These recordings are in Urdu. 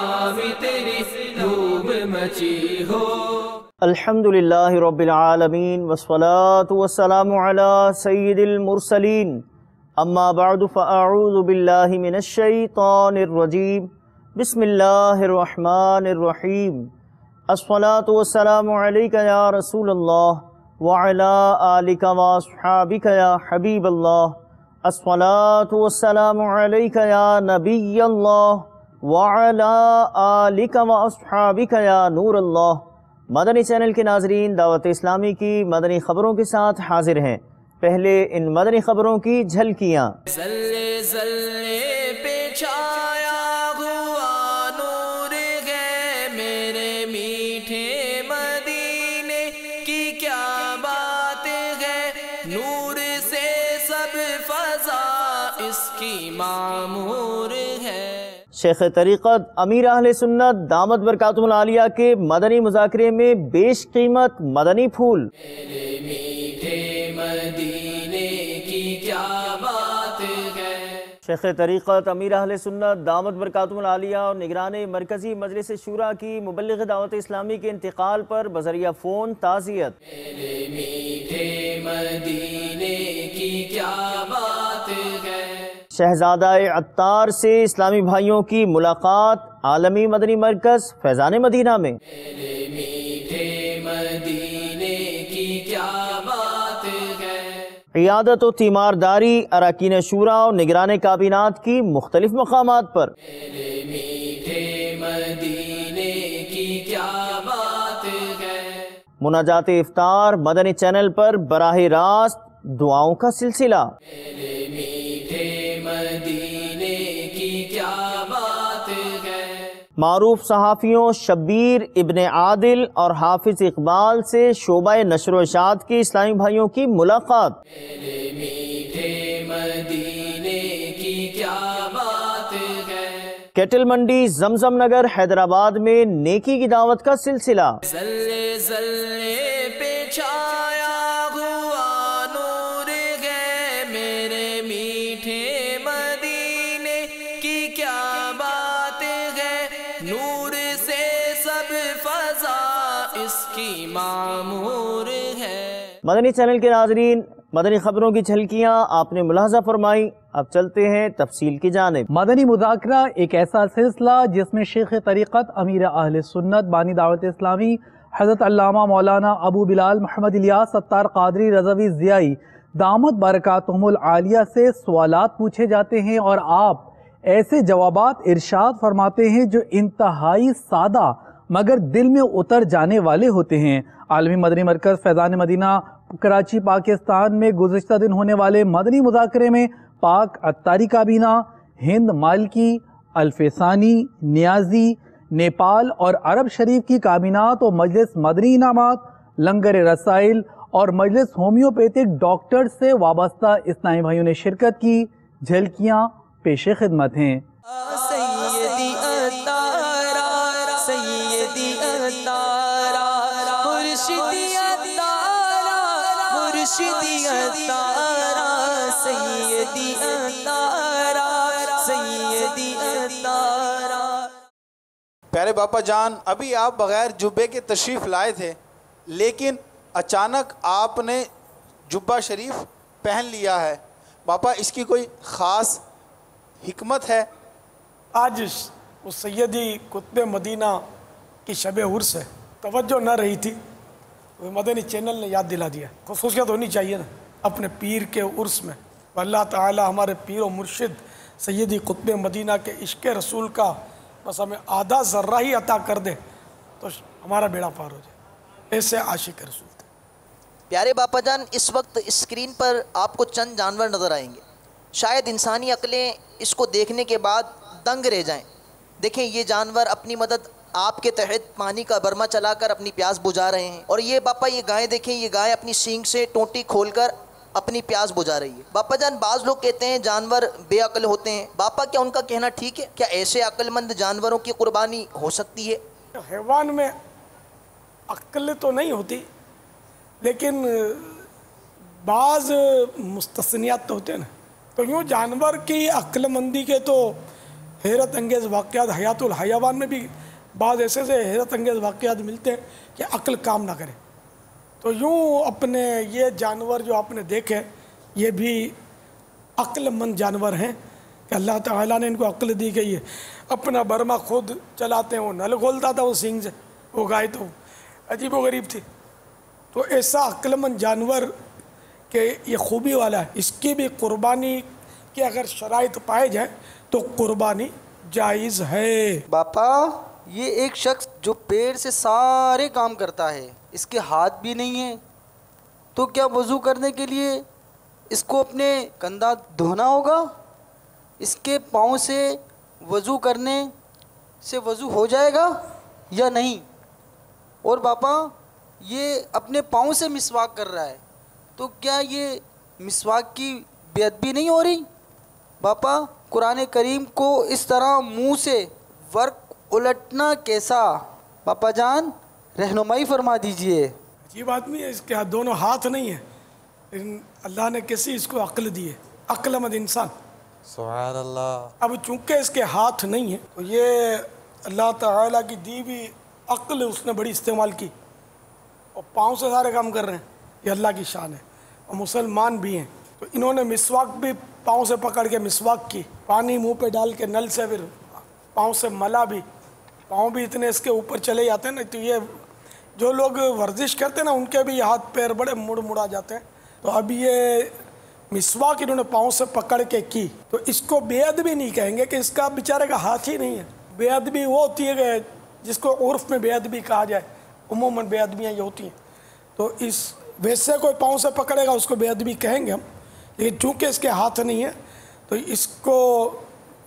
اسلامی تیری دھوم مچی ہو۔ الحمدللہ رب العالمین والصلاة والسلام علی سید المرسلین، اما بعد فاعوذ باللہ من الشیطان الرجیم، بسم اللہ الرحمن الرحیم۔ الصلاة والسلام علیک یا رسول اللہ وعلی آلک واصحابک یا حبیب اللہ۔ الصلاة والسلام علیک یا نبی اللہ وعلی آلک واصحابک یا نور اللہ۔ مدنی چینل کے ناظرین، دعوت اسلامی کی مدنی خبروں کے ساتھ حاضر ہیں۔ پہلے ان مدنی خبروں کی جھلکیاں۔ زلے زلے پہ چھایا ہوا نور ہے میرے میٹھے مدینے کی، کیا بات ہے، نور سے سب فضا اس کی معمور ہے۔ شیخ طریقت امیر اہل سنت دامت برکاتہم العالیہ کے مدنی مذاکرے میں بیش قیمت مدنی پھول۔ میرے میٹھے مدینے کی کیا بات ہے۔ شیخ طریقت امیر اہل سنت دامت برکاتہم العالیہ اور نگران مرکزی مجلس شورا کی مبلغ دعوت اسلامی کے انتقال پر بذریعہ فون تعزیت۔ میرے میٹھے مدینے کی کیا بات ہے۔ شہزادہ عطار سے اسلامی بھائیوں کی ملاقات عالمی مدنی مرکز فیضان مدینہ میں۔ میرے میٹھے مدینے کی کیا بات ہے۔ قیادت و تیمارداری اراکین شورا اور نگران کابینات کی مختلف مقامات پر۔ میرے میٹھے مدینے کی کیا بات ہے۔ مناجات افطار مدنی چینل پر براہ راست دعاؤں کا سلسلہ۔ میرے میٹھے مدینے کی کیا بات ہے۔ معروف صحافیوں شبیر ابن عادل اور حافظ اقبال سے شعبہ نشر و اشاعت کے اسلامی بھائیوں کی ملاقات۔ میرے میٹھے مدینے کی کیا بات ہے۔ کیٹل منڈی زمزم نگر حیدرآباد میں نیکی کی دعوت کا سلسلہ۔ زلے زلے پہ چھایا ہوا نور ہے میرے میٹھے مدینے کی کیا بات ہے، نور سے سب فضا اس کی معمور ہے۔ مدنی چینل کے ناظرین، مدنی خبروں کی جھلکیاں آپ نے ملاحظہ فرمائی، اب چلتے ہیں تفصیل کی جانب۔ مدنی مذاکرہ ایک ایسا سلسلہ جس میں شیخ طریقت امیر اہل سنت بانی دعوت اسلامی حضرت علامہ مولانا ابو بلال محمد الیاس ستار قادری رضوی ضیائی دامت برکاتہم العالیہ سے سوالات پوچھے جاتے ہیں اور آپ ایسے جوابات ارشاد فرماتے ہیں جو انتہائی سادہ مگر دل میں اتر جانے والے ہوتے ہیں۔ عالمی مدنی مرکز فیضان مدینہ کراچی پاکستان میں گزشتہ دن ہونے والے مدنی مذاکرے میں پاک عطاری کابینہ، ہند مالکی، الفسانی، نیازی، نیپال اور عرب شریف کی کابینات و مجلس مدنی انعامات، لنگر رسائل اور مجلس ہومیوپیتھک ڈاکٹر سے وابستہ اسلامی بھائیوں نے شرکت کی۔ جھلکیاں پیش خدمت ہیں۔ سیدی اتارا سیدی اتارا مرشدی اتارا مرشدی اتارا سیدی اتارا سیدی اتارا۔ پیارے باپا جان، ابھی آپ بغیر جبے کے تشریف لائے تھے، لیکن اچانک آپ نے جبہ شریف پہن لیا ہے۔ باپا اس کی کوئی خاص حکمت ہے؟ آج اس سیدی قطب مدینہ کی شب عرس ہے، توجہ نہ رہی تھی، وہ مدنی چینل نے یاد دلا دیا۔ خصوصیت ہونی چاہیے نا اپنے پیر کے عرس میں۔ اللہ تعالی ہمارے پیر و مرشد سیدی قطب مدینہ کے عشق رسول کا بس ہمیں آدھا ذرہ ہی عطا کر دے تو ہمارا بیڑا پار ہو جائے، ایسے عاشق رسول تھے۔ پیارے باپا جان، اس وقت اسکرین پر آپ کو چند جانور نظر آئیں گے، شاید انسانی عقلیں اس کو دیکھنے کے بعد دنگ رہ جائیں۔ دیکھیں یہ جانور اپنی مدد آپ کے تحت پانی کا برما چلا کر اپنی پیاس بجھا رہے ہیں، اور یہ باپا یہ گائے دیکھیں، یہ گائے اپنی سینگ سے ٹونٹی کھول کر اپنی پیاس بجھا رہی ہے۔ باپا جان بعض لوگ کہتے ہیں جانور بے عقل ہوتے ہیں، باپا کیا ان کا کہنا ٹھیک ہے؟ کیا ایسے عقل مند جانوروں کی قربانی ہو سکتی ہے؟ حیوان میں عقل تو نہیں ہوتی، لیکن بعض مستثنیات تو ہوتے ہیں نا، تو یوں جانور کی عقل مندی کے تو حیرت انگیز واقعات حیات الحیوان میں بھی بعض ایسے حیرت انگیز واقعات ملتے ہیں کہ عقل کام نہ کرے. تو یوں اپنے یہ جانور جو آپ نے دیکھے یہ بھی عقل مند جانور ہیں کہ اللہ تعالیٰ نے ان کو عقل دی گئی ہے. اپنا برما خود چلاتے ہیں, وہ نل کھولتا تھا وہ سینگ سے, وہ گائے تو عجیب و غریب تھی. تو ایسا عقل مند جانور کہ یہ خوبی والا ہے, اس کی بھی قربانی کی اگر شرائط پائے جائیں تو قربانی جائز ہے. باپا یہ ایک شخص جو پیڑ سے سارے کام کرتا ہے, اس کے ہاتھ بھی نہیں ہیں, تو کیا وضو کرنے کے لیے اس کو اپنے کندھا دھونا ہوگا؟ اس کے پاؤں سے وضو کرنے سے وضو ہو جائے گا یا نہیں؟ اور باپا یہ اپنے پاؤں سے مسواک کر رہا ہے, تو کیا یہ مسواک کی بے ادبی نہیں ہو رہی؟ باپا قرآن کریم کو اس طرح منہ سے ورق الٹنا کیسا؟ باپا جان رہنمائی فرما دیجئے. عجیب آدمی ہے, اس کے دونوں ہاتھ نہیں ہیں, لیکن اللہ نے کیسی اس کو عقل دی ہے, عقل مند انسان. سبحان اللہ. اب چونکہ اس کے ہاتھ نہیں ہیں تو یہ اللہ تعالیٰ کی دی ہوئی عقل اس نے بڑی استعمال کی, اور پاؤں سے سارے کام کر رہے ہیں, یہ اللہ کی شان ہے. اور مسلمان بھی ہیں تو انہوں نے مسواک بھی پاؤں سے پکڑ کے مسواک کی, پانی منہ پہ ڈال کے نل سے پھر پاؤں سے ملا بھی, پاؤں بھی اتنے اس کے اوپر چلے جاتے ہیں نا. تو یہ جو لوگ ورزش کرتے ہیں نا ان کے بھی ہاتھ پیر بڑے مڑا جاتے ہیں. تو اب یہ مسواک انہوں نے پاؤں سے پکڑ کے کی, تو اس کو بے ادبی نہیں کہیں گے کہ اس کا بیچارے کا ہاتھ ہی نہیں ہے. بے ادبی وہ ہوتی ہے کہ جس کو عرف میں بے ادبی کہا جائے, عموماً بے ادبیاں یہ ہوتی ہیں. تو اس ویسے کوئی پاؤں سے پکڑے گا اس کو بے ادبی کہیں گے ہم, لیکن چونکہ اس کے ہاتھ نہیں ہے تو اس کو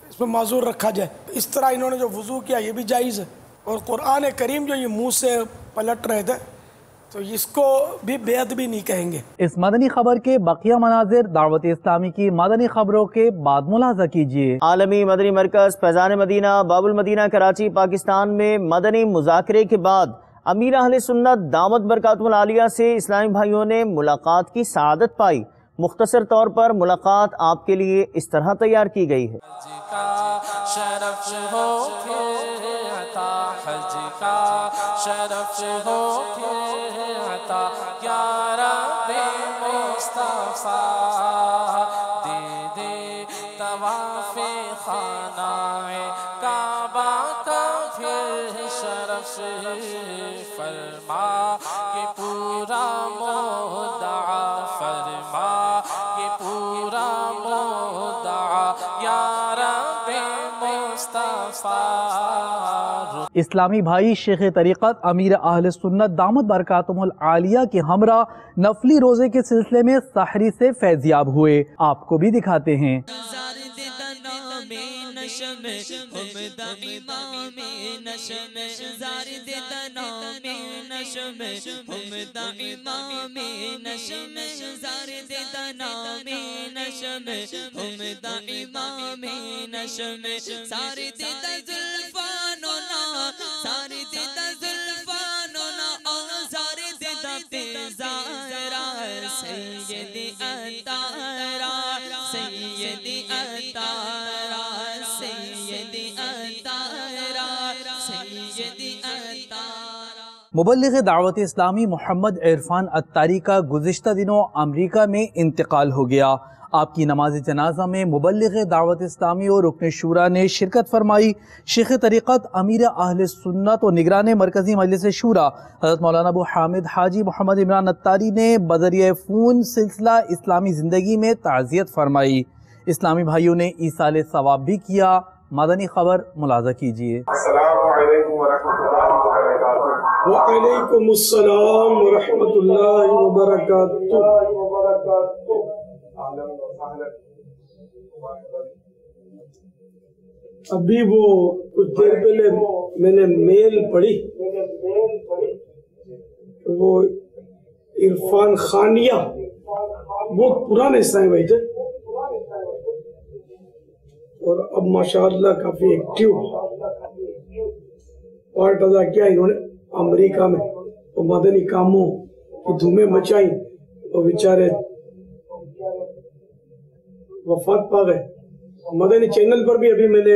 اس میں معذور رکھا جائے. اس طرح انہوں نے جو وضو کیا یہ بھی جائز ہے. اور قرآن کریم جو یہ منہ سے پلٹ رہے تھے تو اس کو بھی بے ادبی نہیں کہیں گے. اس مدنی خبر کے بقیہ مناظر دعوت اسلامی کی مدنی خبروں کے بعد ملاحظہ کیجیے. عالمی مدنی مرکز فیضان مدینہ باب المدینہ کراچی پاکستان میں مدنی مذاکرے کے بعد امیر اہل سنت دامت برکاتہ العالیہ سے اسلامی بھائیوں نے ملاقات کی سعادت پائی. مختصر طور پر ملاقات آپ کے لیے اس طرح تیار کی گئی ہے. شرف ہو کے عطا, حج کا شرف ہو کے عطا, یا رب مصطفیٰ دے دے طواف خانہ کعبہ کا پھر شرف فرما کہ پورا مدعا, فرما کہ پورا مدعا, یا رب مصطفیٰ. اسلامی بھائی شیخ طریقت امیر اہل سنت دامت برکاتہم العالیہ کے ہمراہ نفلی روزے کے سلسلے میں سحری سے فیضیاب ہوئے. آپ کو بھی دکھاتے ہیں. مبلغ دعوت اسلامی محمد عرفان اتاری کا گزشتہ دنوں امریکہ میں انتقال ہو گیا. آپ کی نماز جنازہ میں مبلغ دعوت اسلامی اور رکن شورا نے شرکت فرمائی. شیخ طریقت امیر اہل سنت و نگران مرکزی مجلس شورا حضرت مولانا ابو حامد حاجی محمد عمران اتاری نے بذریعہ فون سلسلہ اسلامی زندگی میں تعزیت فرمائی. اسلامی بھائیوں نے ایصال ثواب بھی کیا. مدنی خبر ملاحظہ کیجیے. السلام علیکم ورحمۃ اللہ وبرکاتہ. وعلیکم السلام ورحمۃ اللہ وبرکاتہ. ابھی وہ کچھ دیر پہلے میں نے میل پڑھی, وہ عرفان خانیہ بہت پرانے اسلامی بھائی تھے اور اب ماشاءاللہ کافی ایکٹیو پارٹ ادا کیا انہوں نے امریکہ میں. وہ مدنی کاموں کی دھومیں مچائیں, وہ بیچارے وفات پا گئے. مدنی چینل پر بھی ابھی میں نے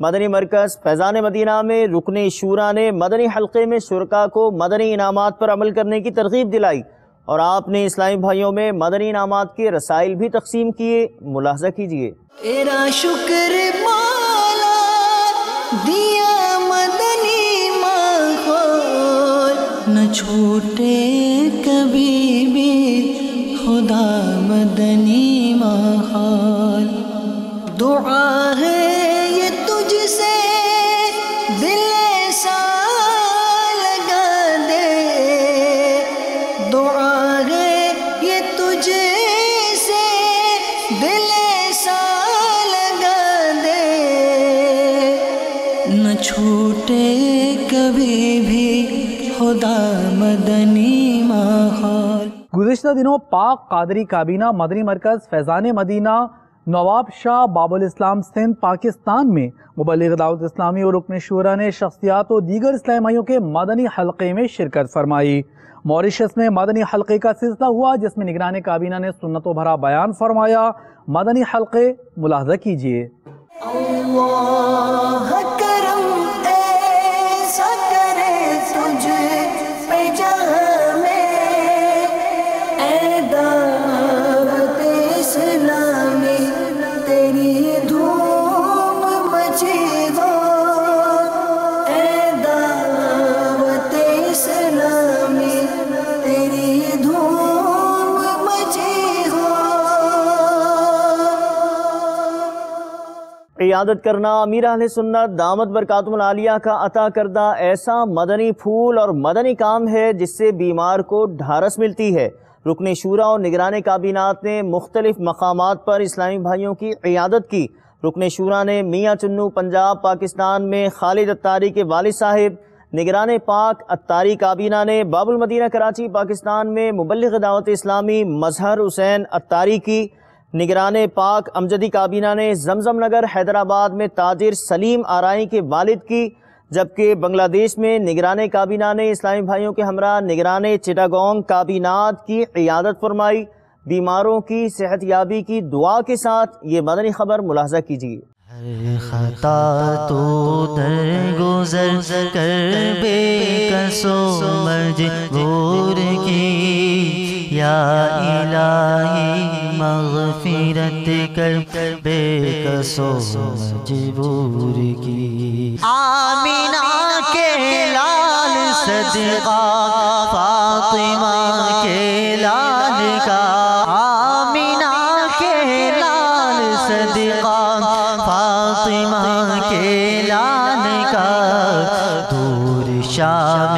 مدنی مرکز فیضان مدینہ میں رکن شورا نے مدنی حلقے میں شرکا کو مدنی انعامات پر عمل کرنے کی ترغیب دلائی اور آپ نے اسلامی بھائیوں میں مدنی انعامات کے رسائل بھی تقسیم کیے. ملاحظہ کیجیے. تیرا شکر مولا دیا مدنی ماحول نہ چھوٹے کبھی بھی خدا مدنی ماحول. دعا ہے یہ تجھ سے دل ایسا لگا دے. دعا ہے یہ تجھ سے دل ایسا لگا دے نہ چھوٹے کبھی بھی خدا مدنی ماحول. گزشتہ دنوں پاک قادری کابینہ مدنی مرکز فیضان مدینہ نواب شاہ باب الاسلام سندھ پاکستان میں مبلغ دعوت اسلامی اور رکن شورا نے شخصیات و دیگر اسلامی بھائیوں کے مدنی حلقے میں شرکت فرمائی. موریشس میں مدنی حلقے کا سلسلہ ہوا جس میں نگران کابینہ نے سنت و بھرا بیان فرمایا. مدنی حلقے ملاحظہ کیجیے. اللہ کرم ایسا کرے تجھ پہ جہاں میں اے دعوت اسلامی تیری دھوم مچی ہو. اے دعوت اسلامی تیری دھوم مچی ہو. قیادت کرنا امیر اہل سنت دامت برکاتہم العالیہ کا عطا کردہ ایسا مدنی پھول اور مدنی کام ہے جس سے بیمار کو ڈھارس ملتی ہے. رکن شورا اور نگران کابینات نے مختلف مقامات پر اسلامی بھائیوں کی قیادت کی. رکن شورا نے میاں چنو پنجاب پاکستان میں خالد اتاری کے والد صاحب، نگران پاک اتاری کابینہ نے باب المدینہ کراچی پاکستان میں مبلغ دعوت اسلامی مظہر حسین اتاری کی. نگران پاک امجدی کابینہ نے زمزم نگر حیدرآباد میں تاجر سلیم آرائی کے والد کی. جبکہ بنگلہ دیش میں نگران کابینہ نے اسلامی بھائیوں کے ہمراہ نگران چٹاگونگ کابینات کی قیادت فرمائی. بیماروں کی صحت یابی کی دعا کے ساتھ یہ مدنی خبر ملاحظہ کیجیے. ہر خطا تو درگزر کر بے کسو مجبور کی، یا الہی مغفرت کر بے کسو مجبور کی. آمینہ کے لال صدقہ فاطمہ کے لال کا، آمینہ کے لال صدقہ فاطمہ کے لال کا. دور شام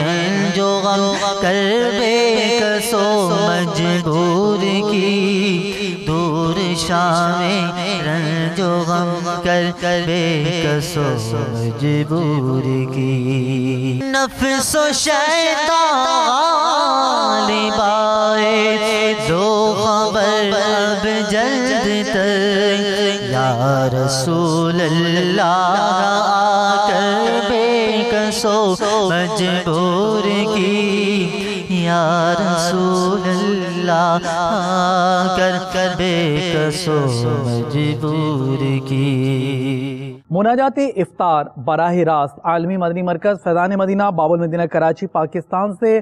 رنج و غم کر بے کسو مجبور کی، دور شام رنج و غم کر بے کسو مجبور کی. نفس و شیطان غالب آئے دو خبر اب جلد تر، یا رسول اللہ آ کر بے کسو مجبور کی، یا رسول اللہ آ کر بے کسو مجبور کی. مناجات افطار براہ راست عالمی مدنی مرکز فیضان مدینہ باب المدینہ کراچی پاکستان سے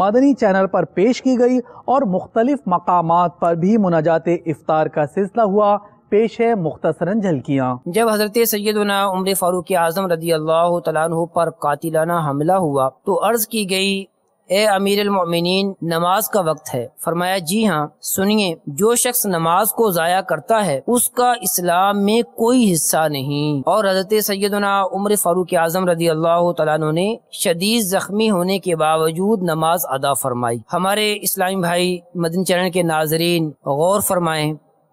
مدنی چینل پر پیش کی گئی اور مختلف مقامات پر بھی مناجات افطار کا سلسلہ ہوا. پیش ہے مختصراً جھلکیاں. جب حضرت سیدنا عمر فاروق اعظم رضی اللہ تعالیٰ عنہ پر قاتلانہ حملہ ہوا تو عرض کی گئی اے امیر المؤمنین نماز کا وقت ہے. فرمایا جی ہاں. سنیے، جو شخص نماز کو ضائع کرتا ہے اس کا اسلام میں کوئی حصہ نہیں. اور حضرت سیدنا عمر فاروق اعظم رضی اللہ تعالیٰ عنہ نے شدید زخمی ہونے کے باوجود نماز ادا فرمائی. ہمارے اسلامی بھائی مدنی چینل کے ناظرین غور فرمائیں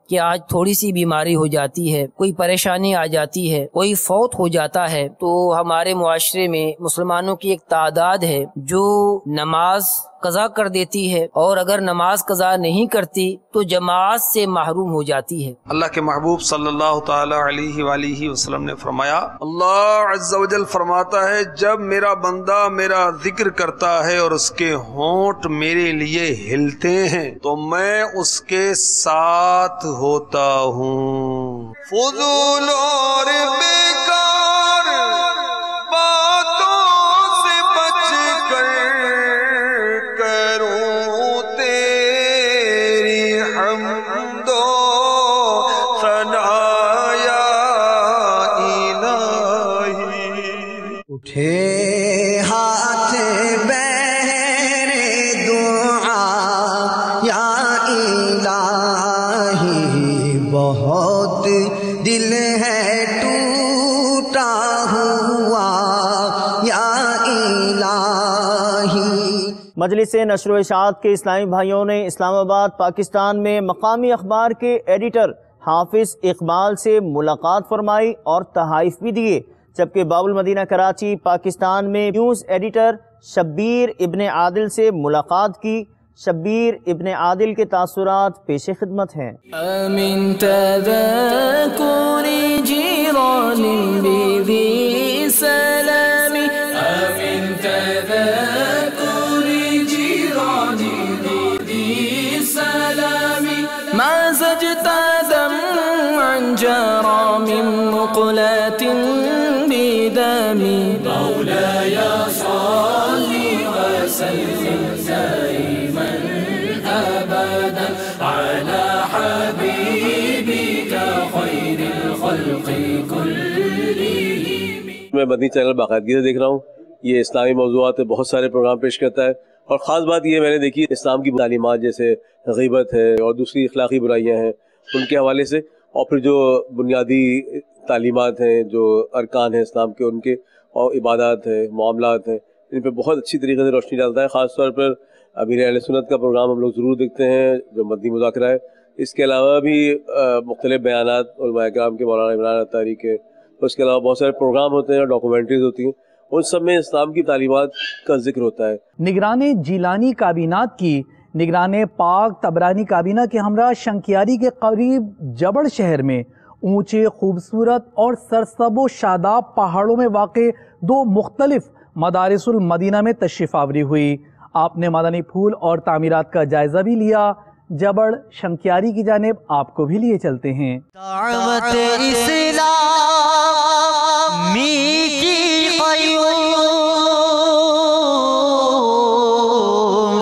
کہ آج تھوڑی سی بیماری ہو جاتی ہے، کوئی پریشانی آ جاتی ہے، کوئی فوت ہو جاتا ہے تو ہمارے معاشرے میں مسلمانوں کی ایک تعداد ہے جو نماز قضا کر دیتی ہے، اور اگر نماز قضا نہیں کرتی تو جماعت سے محروم ہو جاتی ہے. اللہ کے محبوب صلی اللہ تعالی علیہ وآلہ وسلم نے فرمایا، اللہ عز و جل فرماتا ہے جب میرا بندہ میرا ذکر کرتا ہے اور اس کے ہونٹ میرے لیے ہلتے ہیں تو میں اس کے ساتھ ہوتا ہوں. فضول اور بے مجلس نشر و اشاعت کے اسلامی بھائیوں نے اسلام آباد پاکستان میں مقامی اخبار کے ایڈیٹر حافظ اقبال سے ملاقات فرمائی اور تحائف بھی دیے، جبکہ باب المدینہ کراچی پاکستان میں نیوز ایڈیٹر شبیر ابن عادل سے ملاقات کی۔ شبیر ابن عادل کے تاثرات پیش خدمت ہیں۔ من تذاکر جیران بذی سلام، من تذاکر جیران بذی سلام، ما زجت دمعا جرى من مقلات بدم، مولاي صل وسلم دائما ابدا على حبيبك خير الخلق كلهم۔ میں مدنی چینل باقاعدگی سے دیکھ رہا ہوں، یہ اسلامی موضوعات بہت سارے پروگرام پیش کرتا ہے، اور خاص بات یہ میں نے دیکھی اسلام کی تعلیمات جیسے غیبت ہے اور دوسری اخلاقی برائیاں ہیں ان کے حوالے سے، اور پھر جو بنیادی تعلیمات ہیں، جو ارکان ہیں اسلام کے ان کے، اور عبادات ہیں، معاملات ہیں، ان پہ بہت اچھی طریقے سے روشنی ڈالتا ہے۔ خاص طور پر امیر اہل سنت کا پروگرام ہم لوگ ضرور دیکھتے ہیں جو مدنی مذاکرہ ہے۔ اس کے علاوہ بھی مختلف بیانات علماء کرام کے، مولانا عمران اتاری کے، اس کے علاوہ بہت سارے پروگرام ہوتے ہیں اور ڈاکومنٹریز ہوتی ہیں، ان سب میں اسلام کی تعلیمات کا ذکر ہوتا ہے۔ نگران جیلانی کابینات کی نگران پاک تبرانی کابینہ کے ہمراہ شنکیاری کے قریب جبڑ شہر میں اونچے خوبصورت اور سرسب و شاداب پہاڑوں میں واقع دو مختلف مدارس المدینہ میں تشریف آوری ہوئی۔ آپ نے مدنی پھول اور تعمیرات کا جائزہ بھی لیا۔ جبڑ شنکیاری کی جانب آپ کو بھی لیے چلتے ہیں۔ دعوت اسلامی کی قیوم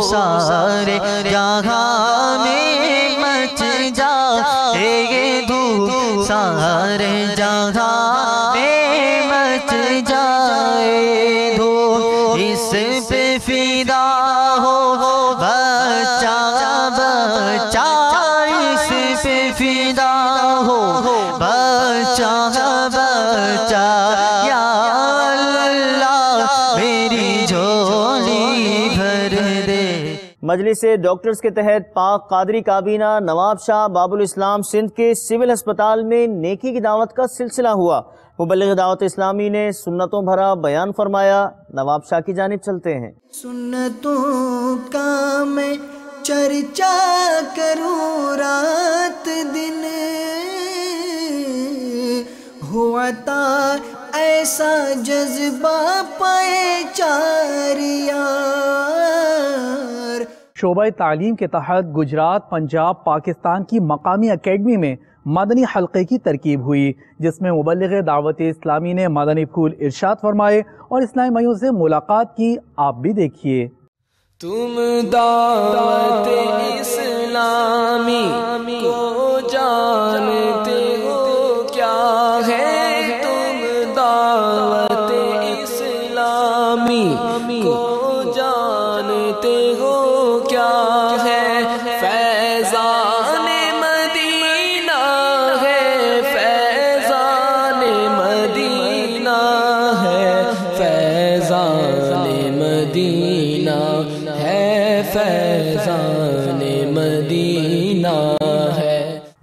سارے جہاں میں مچ جائے دھوم، سارے جہاں میں مچ جائے دھوم، اس پہ فدا ہو بچہ بچہ، اس پہ فدا ہو بچہ بچہ، یا اللہ میری جھولی بھر دے۔ مجلس ڈاکٹرز کے تحت پاک قادری کابینہ نواب شاہ باب الاسلام سندھ کے سول ہسپتال میں نیکی کی دعوت کا سلسلہ ہوا۔ مبلغ دعوت اسلامی نے سنتوں بھرا بیان فرمایا۔ نواب شاہ کی جانب چلتے ہیں۔ سنتوں کا میں چرچا کروں رات دن، ہوا تا ایسا جذبہ پائے چار یار۔ شعبہ تعلیم کے تحت گجرات، پنجاب، پاکستان کی مقامی اکیڈمی میں مدنی حلقے کی ترکیب ہوئی، جس میں مبلغ دعوت اسلامی نے مدنی پھول ارشاد فرمائے اور اسلامی بھائیوں سے ملاقات کی۔ آپ بھی دیکھیے۔ تم دعوت اسلامی کو جانتے ہو کیا ہے، تم دعوت اسلامی کو جانتے ہو کیا ہے، فیضان مدینہ ہے، فیضان مدینہ ہے، فیضان مدینہ ہے، فیضان مدینہ ہے۔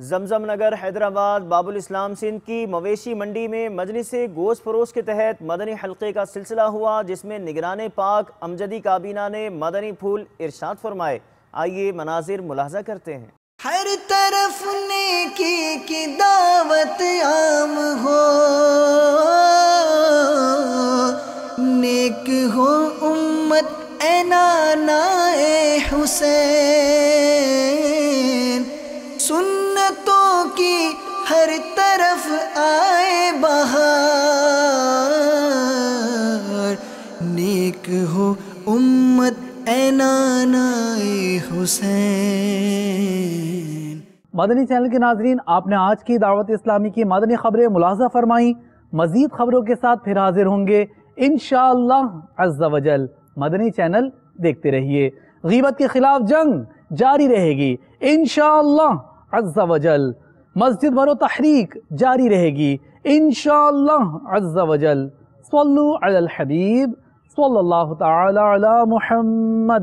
زمزم نگر حیدرآباد باب الاسلام سندھ کی مویشی منڈی میں مجلس گوشت فروش کے تحت مدنی حلقے کا سلسلہ ہوا، جس میں نگران پاک امجدی کابینہ نے مدنی پھول ارشاد فرمائے۔ آئیے مناظر ملاحظہ کرتے ہیں۔ ہر طرف نیکی کی دعوت عام ہو، نیک ہو امت اے نانا اے حسین، سنتوں کی ہر طرف آئے بہار، نیک ہو امت اے نانا اے حسین۔ مدنی چینل کے ناظرین، آپ نے آج کی دعوت اسلامی کی مدنی خبریں ملاحظہ فرمائیں۔ مزید خبروں کے ساتھ پھر حاضر ہوں گے انشاءاللہ عز و جل۔ مدنی چینل دیکھتے رہیے۔ غیبت کے خلاف جنگ جاری رہے گی انشاءاللہ عز و جل۔ مسجد بھرو تحریک جاری رہے گی انشاءاللہ عز و جل۔ صلو علی الحبیب صلی اللہ تعالی علی محمد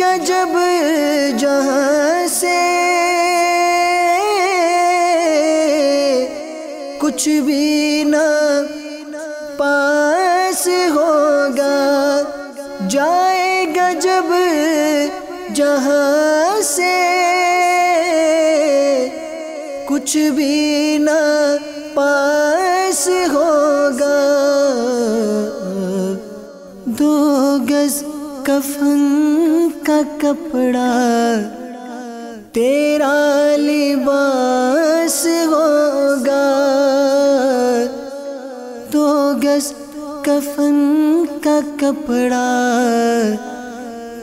گا جب جہاں سے کچھ بھی نہ پاس ہوگا، جائے گا جب جہاں سے کچھ بھی نہ پاس ہوگا، دو گز کفن کا کپڑا تیرا لباس ہوگا، دو گز کفن کا کپڑا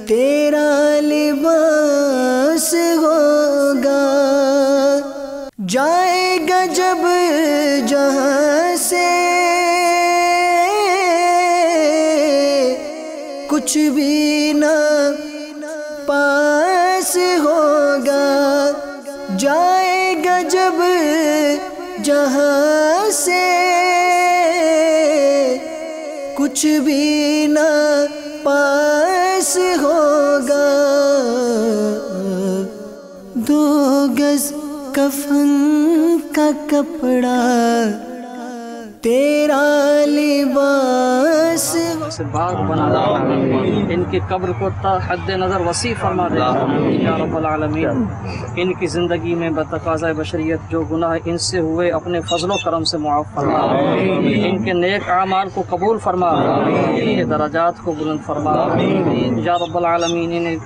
تیرا لباس ہوگا، جائے گا جب جہاں سے کچھ بھی نہ پاس ہوگا، جائے گا جب جہاں سے کچھ بھی نہ پاس ہوگا، دو گز کفن کا کپڑا تیرا لباس سے باغ بنا دے، ان کی قبر کو تا حد نظر وسیع فرما دے یا رب العالمین، ان کی زندگی میں بتقاضۂ بشریت جو گناہ ان سے ہوئے اپنے فضل و کرم سے معاف فرما، ان کے نیک اعمال کو قبول فرما، ان کے درجات کو بلند فرما یا رب العالمین، انہیں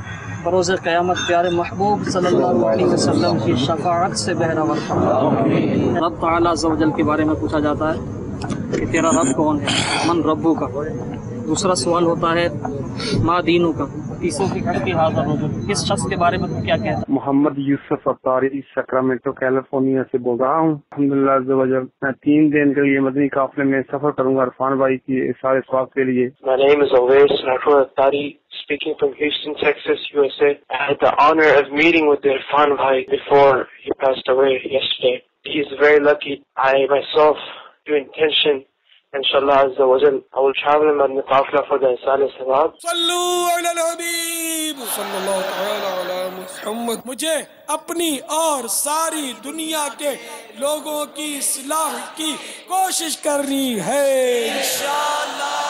بروز قیامت پیارے محبوب صلی اللہ علیہ وسلم کی شفاعت سے بہرور فرما۔ رب تعالیٰ عز و جل کے بارے میں پوچھا جاتا ہے کہ تیرا رب کون ہے، من ربو کا، دوسرا سوال ہوتا ہے ما دینو کا، تیسروں کی گھر کی حاضر ہو، اس شخص کے بارے میں تو کیا کہتا ہے؟ محمد یوسف اتاری سیکرامنٹو کیلیفورنیا سے بول رہا ہوں۔ الحمدللہ عز و جل، میں 3 دن کے لیے مدنی قافلے میں سفر کروں گا عرفان بھائی کی سارے ثواب کے لیے۔ My name is Always Nafur Attari, speaking from Houston, Texas, USA. I had the honor of meeting with the Irfan Bhai before he passed away yesterday. He is very lucky. I myself do intention, inshallah azza wa jal, I will travel in the qafla for the Isal Sawab. صلو علی الحبیب صلی اللہ تعالی علی محمد۔ مجھے اپنی اور ساری دنیا کے لوگوں کی اصلاح کی کوشش کرنی ہے انشاءاللہ۔